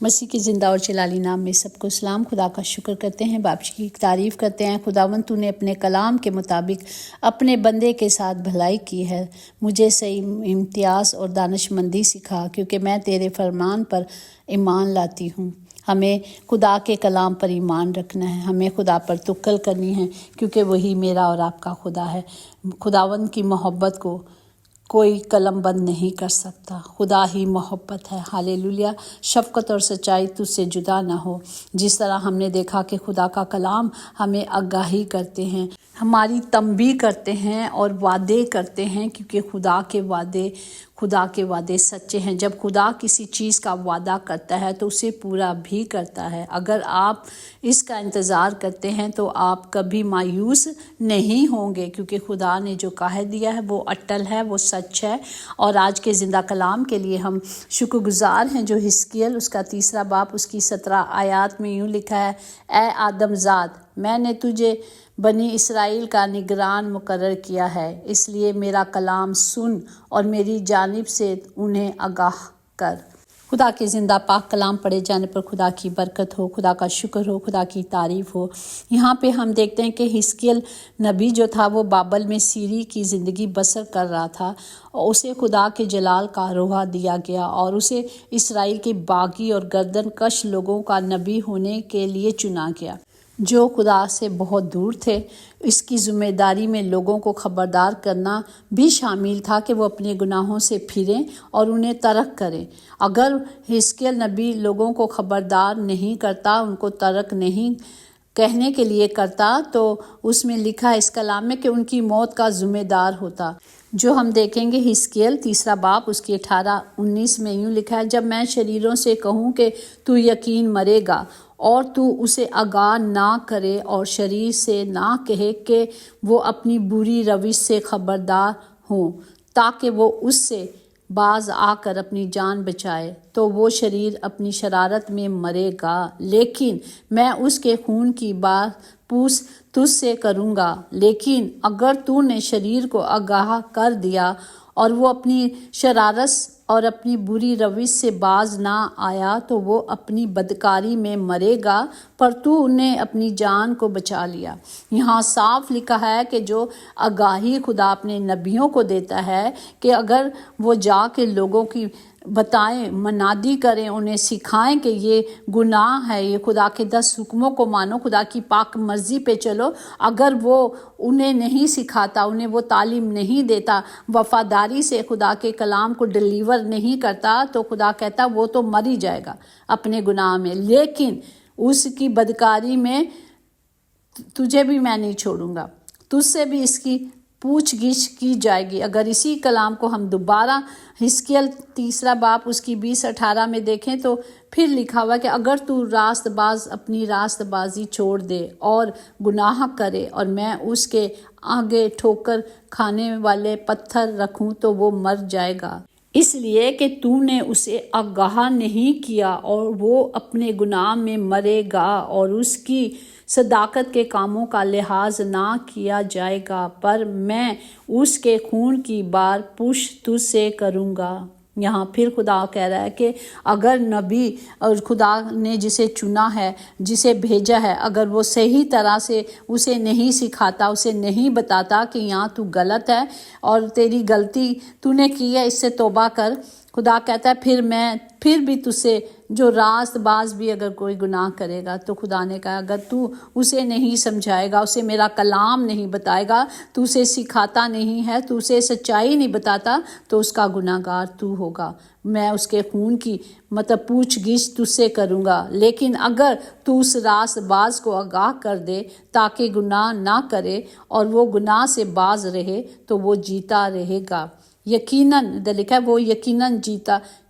مسیح کے زندہ اور جلالی نام میں سب کو سلام۔ خدا کا شکر کرتے ہیں، بابشی کی تعریف کرتے ہیں۔ خداوند تو نے اپنے کلام کے مطابق اپنے بندے کے ساتھ بھلائی کی ہے۔ مجھے صحیح امتیاز اور دانش مندی سکھا، کیونکہ میں تیرے فرمان پر ایمان لاتی ہوں۔ ہمیں خدا کے کلام پر ایمان رکھنا ہے، ہمیں خدا پر توکل کرنی ہے، کیونکہ وہی میرا اور آپ کا خدا ہے۔ خداوند کی محبت کو کوئی قلم بند نہیں کر سکتا۔ خدا ہی محبت ہے۔ ہالےلویا۔ شفقت اور سچائی تجھ سے جدا نہ ہو۔ جس طرح ہم نے دیکھا کہ خدا کا کلام ہمیں آگاہی کرتے ہیں، ہماری تنبیہ کرتے ہیں اور وعدے کرتے ہیں، کیونکہ خدا کے وعدے سچے ہیں۔ جب خدا کسی چیز کا وعدہ کرتا ہے تو اسے پورا بھی کرتا ہے۔ اگر آپ اس کا انتظار کرتے ہیں تو آپ کبھی مایوس نہیں ہوں گے، کیونکہ خدا نے جو کہہ دیا ہے وہ اٹل ہے، وہ سچ ہے۔ اور آج کے زندہ کلام کے لیے ہم شکر گزار ہیں، جو حزقیل اس کا 3 باب اس کی 17 آیات میں یوں لکھا ہے: اے آدم زاد، میں نے تجھے بنی اسرائیل کا نگران مقرر کیا ہے، اس لیے میرا کلام سن اور میری جانب سے انہیں آگاہ کر۔ خدا کے زندہ پاک کلام پڑھے جانے پر خدا کی برکت ہو، خدا کا شکر ہو، خدا کی تعریف ہو۔ یہاں پہ ہم دیکھتے ہیں کہ حزقیل نبی جو تھا وہ بابل میں سیری کی زندگی بسر کر رہا تھا، اور اسے خدا کے جلال کا روحہ دیا گیا اور اسے اسرائیل کے باغی اور گردن کش لوگوں کا نبی ہونے کے لیے چنا گیا، جو خدا سے بہت دور تھے۔ اس کی ذمہ داری میں لوگوں کو خبردار کرنا بھی شامل تھا کہ وہ اپنے گناہوں سے پھریں اور انہیں ترک کریں۔ اگر حزقیل نبی لوگوں کو خبردار نہیں کرتا، ان کو ترک نہیں کہنے کے لیے کرتا، تو اس میں لکھا ہے اس کلام میں کہ ان کی موت کا ذمہ دار ہوتا، جو ہم دیکھیں گے حزقیل 3 باب اس کی 18-19 میں یوں لکھا ہے: جب میں شریروں سے کہوں کہ تو یقین مرے گا اور تو اسے آگاہ نہ کرے، اور شریر سے نہ کہے کہ وہ اپنی بری روش سے خبردار ہوں تاکہ وہ اس سے باز آ کر اپنی جان بچائے، تو وہ شریر اپنی شرارت میں مرے گا، لیکن میں اس کے خون کی پوس تجھ سے کروں گا۔ لیکن اگر تو نے شریر کو آگاہ کر دیا اور وہ اپنی شرارت اور اپنی بری روش سے باز نہ آیا، تو وہ اپنی بدکاری میں مرے گا، پر تو نے اپنی جان کو بچا لیا۔ یہاں صاف لکھا ہے کہ جو آگاہی خدا اپنے نبیوں کو دیتا ہے کہ اگر وہ جا کے لوگوں کی بتائیں، منادی کریں، انہیں سکھائیں کہ یہ گناہ ہے، یہ خدا کے 10 حکموں کو مانو، خدا کی پاک مرضی پہ چلو، اگر وہ انہیں نہیں سکھاتا، انہیں وہ تعلیم نہیں دیتا، وفاداری سے خدا کے کلام کو ڈیلیور نہیں کرتا، تو خدا کہتا وہ تو مر ہی جائے گا اپنے گناہ میں، لیکن اس کی بدکاری میں تجھے بھی میں نہیں چھوڑوں گا، تجھ سے بھی اس کی پوچھ گچھ کی جائے گی۔ اگر اسی کلام کو ہم دوبارہ حزقیل 3 باب اس کی 20-18 میں دیکھیں تو پھر لکھا ہوا کہ اگر تو راست باز اپنی راست بازی چھوڑ دے اور گناہ کرے، اور میں اس کے آگے ٹھوکر کھانے والے پتھر رکھوں، تو وہ مر جائے گا، اس لیے کہ تو نے اسے آگاہ نہیں کیا، اور وہ اپنے گناہ میں مرے گا، اور اس کی صداقت کے کاموں کا لحاظ نہ کیا جائے گا، پر میں اس کے خون کی پوش تجھ سے کروں گا۔ یہاں پھر خدا کہہ رہا ہے کہ اگر نبی اور خدا نے جسے چنا ہے، جسے بھیجا ہے، اگر وہ صحیح طرح سے اسے نہیں سکھاتا، اسے نہیں بتاتا کہ یہاں تو غلط ہے اور تیری غلطی تو نے کی ہے، اس سے توبہ کر، خدا کہتا ہے پھر بھی تجھ سے جو راست باز بھی اگر کوئی گناہ کرے گا، تو خدا نے کہا اگر تو اسے نہیں سمجھائے گا، اسے میرا کلام نہیں بتائے گا، تو اسے سکھاتا نہیں ہے، تو اسے سچائی نہیں بتاتا، تو اس کا گناہ گار تو ہوگا، میں اس کے خون کی پوچھ گچھ تجھ سے کروں گا۔ لیکن اگر تو اس راست باز کو آگاہ کر دے تاکہ گناہ نہ کرے اور وہ گناہ سے باز رہے، تو وہ جیتا رہے گا، یقیناً لکھا ہے وہ یقیناً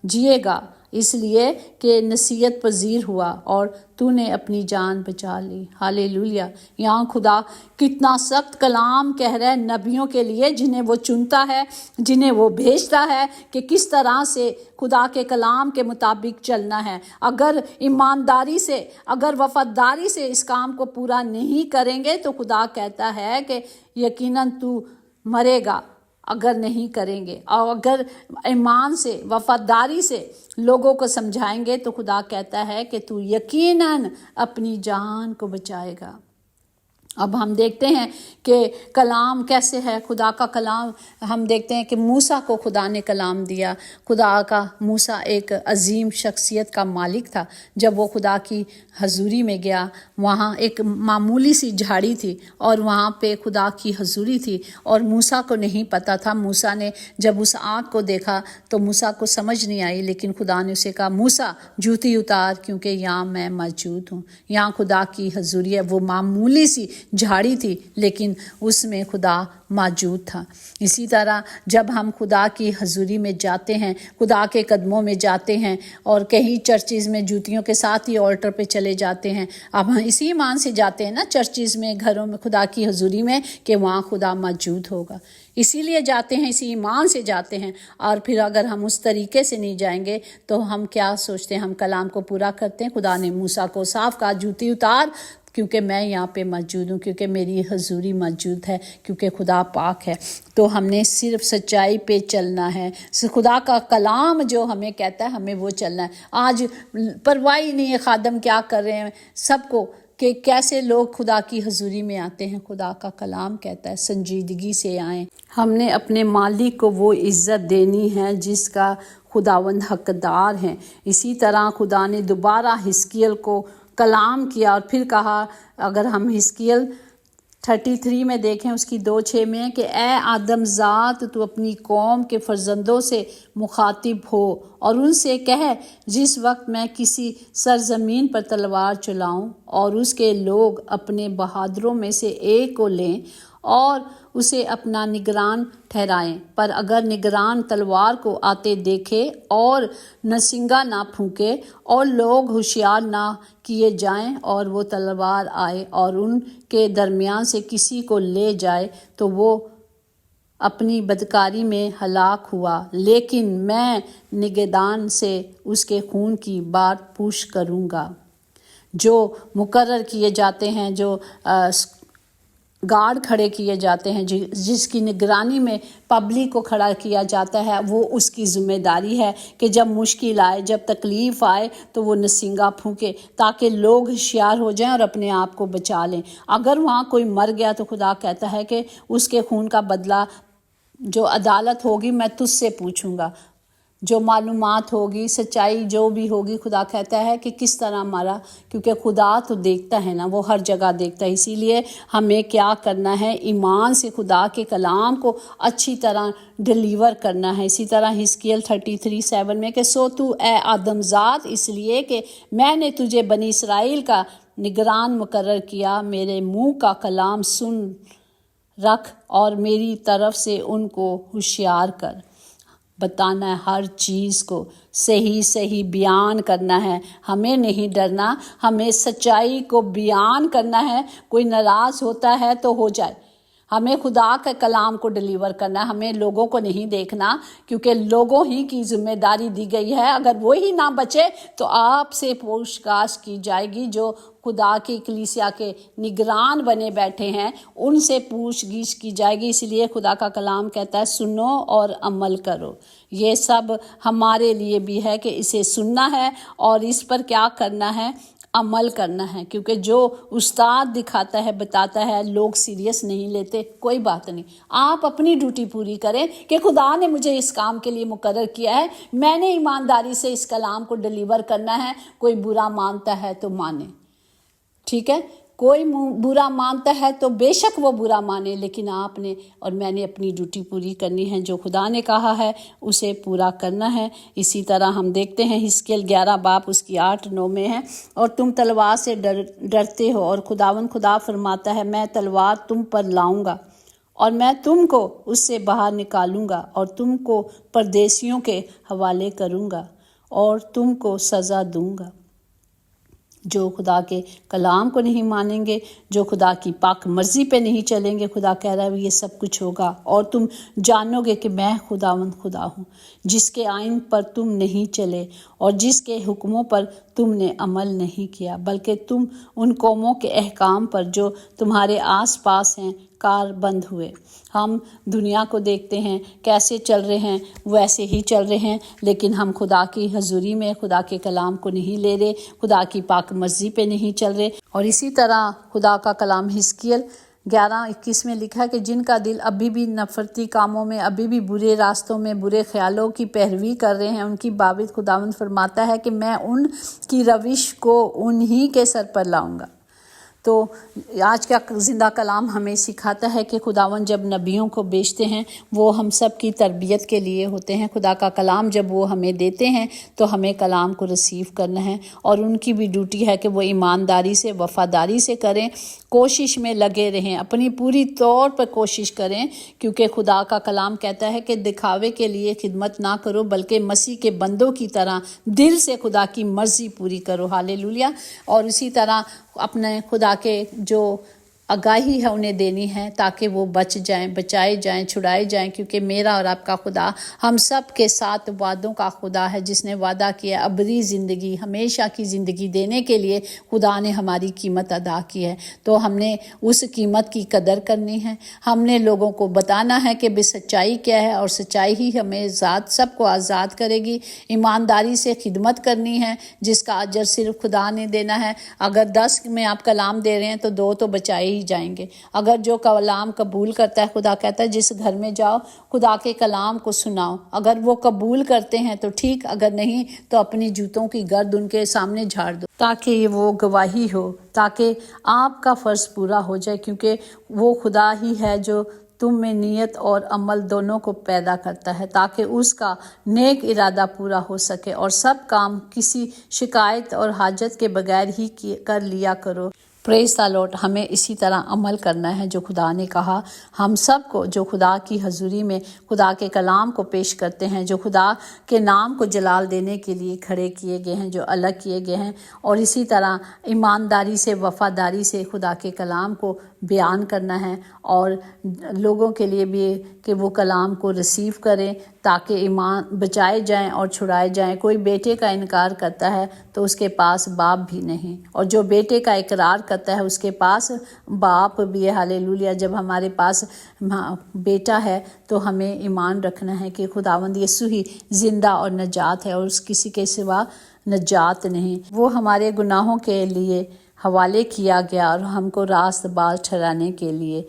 جیے گا، اس لیے کہ نصیحت پذیر ہوا اور تو نے اپنی جان بچا لی۔ ہالےلویا۔ یہاں خدا کتنا سخت کلام کہہ رہا ہے نبیوں کے لیے، جنہیں وہ چنتا ہے، جنہیں وہ بھیجتا ہے، کہ کس طرح سے خدا کے کلام کے مطابق چلنا ہے۔ اگر ایمانداری سے، اگر وفاداری سے اس کام کو پورا نہیں کریں گے، تو خدا کہتا ہے کہ یقیناً تو مرے گا، اگر نہیں کریں گے اور اگر ایمان سے وفاداری سے لوگوں کو سمجھائیں گے تو خدا کہتا ہے کہ تو یقیناً اپنی جان کو بچائے گا۔ اب ہم دیکھتے ہیں کہ کلام کیسے ہے، خدا کا کلام۔ ہم دیکھتے ہیں کہ موسیٰ کو خدا نے کلام دیا۔ خدا کا موسیٰ ایک عظیم شخصیت کا مالک تھا۔ جب وہ خدا کی حضوری میں گیا، وہاں ایک معمولی سی جھاڑی تھی اور وہاں پہ خدا کی حضوری تھی اور موسیٰ کو نہیں پتہ تھا۔ موسیٰ نے جب اس آگ کو دیکھا تو موسیٰ کو سمجھ نہیں آئی، لیکن خدا نے اسے کہا موسیٰ جوتی اتار، کیونکہ یہاں میں موجود ہوں۔ یہاں خدا کی حضوری ہے۔ وہ معمولی سی جھاڑی تھی لیکن اس میں خدا موجود تھا۔ اسی طرح جب ہم خدا کی حضوری میں جاتے ہیں، خدا کے قدموں میں جاتے ہیں، اور کہیں چرچز میں جوتیوں کے ساتھ ہی آلٹر پہ چلے جاتے ہیں، اب ہم اسی ایمان سے جاتے ہیں نا چرچز میں، گھروں میں، خدا کی حضوری میں، کہ وہاں خدا موجود ہوگا۔ اسی لیے جاتے ہیں، اسی ایمان سے جاتے ہیں۔ اور پھر اگر ہم اس طریقے سے نہیں جائیں گے تو ہم کیا سوچتے ہیں؟ ہم کلام کو پورا کرتے ہیں۔ خدا نے موسیٰ کو صاف کہا جوتی اتار، کیونکہ میں یہاں پہ موجود ہوں، کیونکہ میری حضوری موجود ہے، کیونکہ خدا پاک ہے۔ تو ہم نے صرف سچائی پہ چلنا ہے۔ خدا کا کلام جو ہمیں کہتا ہے ہمیں وہ چلنا ہے۔ آج پرواہ نہیں ہے خادم کیا کر رہے ہیں سب کو، کہ کیسے لوگ خدا کی حضوری میں آتے ہیں۔ خدا کا کلام کہتا ہے سنجیدگی سے آئیں۔ ہم نے اپنے مالک کو وہ عزت دینی ہے جس کا خداوند حقدار ہے۔ اسی طرح خدا نے دوبارہ حزقیل کو کلام کیا اور پھر کہا، اگر ہم حزقیل 33 میں دیکھیں، اس کی 2:6 میں، کہ اے آدم ذات، تو اپنی قوم کے فرزندوں سے مخاطب ہو اور ان سے کہے، جس وقت میں کسی سرزمین پر تلوار چلاؤں اور اس کے لوگ اپنے بہادروں میں سے ایک کو لیں اور اسے اپنا نگران ٹھہرائیں، پر اگر نگران تلوار کو آتے دیکھے اور نسنگا نہ پھونکے اور لوگ ہوشیار نہ کیے جائیں اور وہ تلوار آئے اور ان کے درمیان سے کسی کو لے جائے تو وہ اپنی بدکاری میں ہلاک ہوا، لیکن میں نگہدان سے اس کے خون کی بات پوچھ کروں گا۔ جو مقرر کیے جاتے ہیں، جو گارڈ کھڑے کیے جاتے ہیں، جس کی نگرانی میں پبلک کو کھڑا کیا جاتا ہے، وہ اس کی ذمہ داری ہے کہ جب مشکل آئے، جب تکلیف آئے تو وہ نسنگا پھونکے تاکہ لوگ ہوشیار ہو جائیں اور اپنے آپ کو بچا لیں۔ اگر وہاں کوئی مر گیا تو خدا کہتا ہے کہ اس کے خون کا بدلہ جو عدالت ہوگی میں تجھ سے پوچھوں گا، جو معلومات ہوگی، سچائی جو بھی ہوگی، خدا کہتا ہے کہ کس طرح مارا، کیونکہ خدا تو دیکھتا ہے نا، وہ ہر جگہ دیکھتا ہے۔ اسی لیے ہمیں کیا کرنا ہے؟ ایمان سے خدا کے کلام کو اچھی طرح ڈیلیور کرنا ہے۔ اسی طرح حزقیل 33:7 میں کہ سو تو اے آدم ذات، اس لیے کہ میں نے تجھے بنی اسرائیل کا نگران مقرر کیا، میرے منہ کا کلام سن رکھ اور میری طرف سے ان کو ہوشیار کر۔ بتانا ہے، ہر چیز کو صحیح بیان کرنا ہے۔ ہمیں نہیں ڈرنا، ہمیں سچائی کو بیان کرنا ہے۔ کوئی ناراض ہوتا ہے تو ہو جائے، ہمیں خدا کے کلام کو ڈیلیور کرنا ہے۔ ہمیں لوگوں کو نہیں دیکھنا، کیونکہ لوگوں ہی کی ذمہ داری دی گئی ہے۔ اگر وہی نہ بچے تو آپ سے پوچھ گچھ کی جائے گی۔ جو خدا کی کلیسیا کے نگران بنے بیٹھے ہیں ان سے پوچھ گچھ کی جائے گی۔ اس لیے خدا کا کلام کہتا ہے سنو اور عمل کرو۔ یہ سب ہمارے لیے بھی ہے کہ اسے سننا ہے اور اس پر کیا کرنا ہے؟ عمل کرنا ہے، کیونکہ جو استاد دکھاتا ہے، بتاتا ہے، لوگ سیریس نہیں لیتے، کوئی بات نہیں۔ آپ اپنی ڈیوٹی پوری کریں کہ خدا نے مجھے اس کام کے لیے مقرر کیا ہے، میں نے ایمانداری سے اس کلام کو ڈیلیور کرنا ہے۔ کوئی برا مانتا ہے تو مانے، ٹھیک ہے، کوئی برا مانتا ہے تو بے شک وہ برا مانے، لیکن آپ نے اور میں نے اپنی ڈیوٹی پوری کرنی ہے۔ جو خدا نے کہا ہے اسے پورا کرنا ہے۔ اسی طرح ہم دیکھتے ہیں حزقیل 11 اس کی 8-9 میں ہے، اور تم تلوار سے ڈرتے ہو، اور خدا فرماتا ہے میں تلوار تم پر لاؤں گا اور میں تم کو اس سے باہر نکالوں گا اور تم کو پردیسیوں کے حوالے کروں گا اور تم کو سزا دوں گا۔ جو خدا کے کلام کو نہیں مانیں گے، جو خدا کی پاک مرضی پہ نہیں چلیں گے، خدا کہہ رہا ہے یہ سب کچھ ہوگا، اور تم جانو گے کہ میں خدا ہوں، جس کے آئین پر تم نہیں چلے اور جس کے حکموں پر تم نے عمل نہیں کیا، بلکہ تم ان قوموں کے احکام پر جو تمہارے آس پاس ہیں کار بند ہوئے۔ ہم دنیا کو دیکھتے ہیں کیسے چل رہے ہیں، ویسے ہی چل رہے ہیں، لیکن ہم خدا کی حضوری میں خدا کے کلام کو نہیں لے رہے، خدا کی پاک مرضی پہ نہیں چل رہے۔ اور اسی طرح خدا کا کلام حزقیل 11:21 میں لکھا کہ جن کا دل ابھی بھی نفرتی کاموں میں، ابھی بھی برے راستوں میں، برے خیالوں کی پیروی کر رہے ہیں، ان کی بابت خداوند فرماتا ہے کہ میں ان کی روش کو انہی کے سر پر لاؤں گا۔ تو آج کا زندہ کلام ہمیں سکھاتا ہے کہ خداوند جب نبیوں کو بھیجتے ہیں وہ ہم سب کی تربیت کے لیے ہوتے ہیں۔ خدا کا کلام جب وہ ہمیں دیتے ہیں تو ہمیں کلام کو ریسیو کرنا ہے، اور ان کی بھی ڈیوٹی ہے کہ وہ ایمانداری سے، وفاداری سے کریں، کوشش میں لگے رہیں، اپنی پوری طور پر کوشش کریں، کیونکہ خدا کا کلام کہتا ہے کہ دکھاوے کے لیے خدمت نہ کرو بلکہ مسیح کے بندوں کی طرح دل سے خدا کی مرضی پوری کرو۔ ہالےلویا۔ اور اسی طرح اپنے خدا کے جو آگاہی ہے انہیں دینی ہے تاکہ وہ بچ جائیں، بچائے جائیں، چھڑائے جائیں، کیونکہ میرا اور آپ کا خدا ہم سب کے ساتھ وعدوں کا خدا ہے، جس نے وعدہ کیا ابدی زندگی، ہمیشہ کی زندگی دینے کے لیے خدا نے ہماری قیمت ادا کی ہے۔ تو ہم نے اس قیمت کی قدر کرنی ہے، ہم نے لوگوں کو بتانا ہے کہ بے سچائی کیا ہے، اور سچائی ہی ہمیں سب کو آزاد کرے گی۔ ایمانداری سے خدمت کرنی ہے جس کا اجر صرف خدا نے دینا ہے۔ اگر 10 میں آپ کلام دے رہے ہیں تو 2 تو بچائے ہی جائیں گے۔ اگر جو کلام قبول کرتا ہے، خدا کہتا ہے جس گھر میں جاؤ خدا کے کلام کو سناؤ، اگر وہ قبول کرتے ہیں تو ٹھیک، اگر نہیں تو اپنی جوتوں کی گرد ان کے سامنے جھاڑ دو، تاکہ وہ گواہی ہو، تاکہ آپ کا فرض پورا ہو جائے، کیونکہ وہ خدا ہی ہے جو تم میں نیت اور عمل دونوں کو پیدا کرتا ہے، تاکہ اس کا نیک ارادہ پورا ہو سکے، اور سب کام کسی شکایت اور حاجت کے بغیر ہی کر لیا کرو۔ پریز دی لارڈ۔ ہمیں اسی طرح عمل کرنا ہے جو خدا نے کہا۔ ہم سب کو جو خدا کی حضوری میں خدا کے کلام کو پیش کرتے ہیں، جو خدا کے نام کو جلال دینے کے لیے کھڑے کیے گئے ہیں، جو الگ کیے گئے ہیں، اور اسی طرح ایمانداری سے، وفاداری سے خدا کے کلام کو بیان کرنا ہے، اور لوگوں کے لیے بھی کہ وہ کلام کو ریسیو کریں تاکہ ایمان بچائے جائیں اور چھڑائے جائیں۔ کوئی بیٹے کا انکار کرتا ہے تو اس کے پاس باپ بھی نہیں، اور جو بیٹے کا اقرار کرتا ہے اس کے پاس باپ بھی ہے۔ ہالےلویا۔ جب ہمارے پاس بیٹا ہے تو ہمیں ایمان رکھنا ہے کہ خداوند یسوع ہی زندہ اور نجات ہے، اور اس کسی کے سوا نجات نہیں۔ وہ ہمارے گناہوں کے لیے حوالے کیا گیا اور ہم کو راست باز ٹھہرانے کے لیے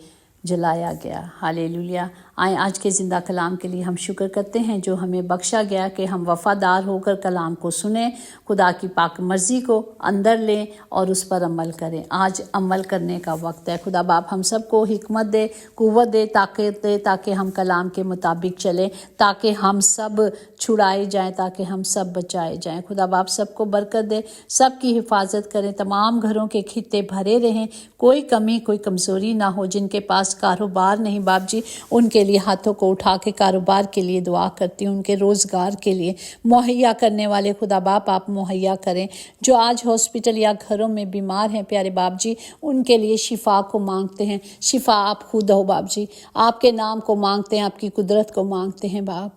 جلایا گیا۔ ہالےلویا۔ آئیں آج کے زندہ کلام کے لیے ہم شکر کرتے ہیں جو ہمیں بخشا گیا کہ ہم وفادار ہو کر کلام کو سنیں، خدا کی پاک مرضی کو اندر لیں اور اس پر عمل کریں۔ آج عمل کرنے کا وقت ہے۔ خدا باپ ہم سب کو حکمت دے، قوت دے، طاقت دے، تاکہ ہم کلام کے مطابق چلیں، تاکہ ہم سب چھڑائے جائیں، تاکہ ہم سب بچائے جائیں۔ خدا باپ سب کو برکت دے، سب کی حفاظت کریں، تمام گھروں کے خطے بھرے رہیں، کوئی کمی کوئی کمزوری نہ ہو۔ جن کے پاس کاروبار نہیں باپ جی، ان کے لیے ہاتھوں کو اٹھا کے کاروبار کے لیے دعا کرتی ہوں، ان کے روزگار کے لیے مہیا کرنے والے خدا باپ آپ مہیا کریں۔ جو آج ہاسپٹل یا گھروں میں بیمار ہیں پیارے باپ جی، ان کے لیے شفا کو مانگتے ہیں۔ شفا آپ خود ہو باپ جی، آپ کے نام کو مانگتے ہیں، آپ کی قدرت کو مانگتے ہیں باپ،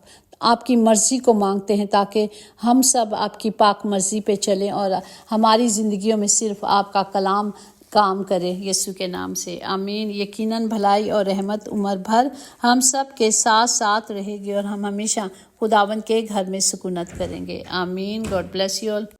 آپ کی مرضی کو مانگتے ہیں، تاکہ ہم سب آپ کی پاک مرضی پہ چلیں اور ہماری زندگیوں میں صرف آپ کا کلام کام کرے، یسوع کے نام سے آمین۔ یقیناً بھلائی اور رحمت عمر بھر ہم سب کے ساتھ ساتھ رہے گی، اور ہم ہمیشہ خداوند کے گھر میں سکونت کریں گے۔ آمین۔ God bless you all.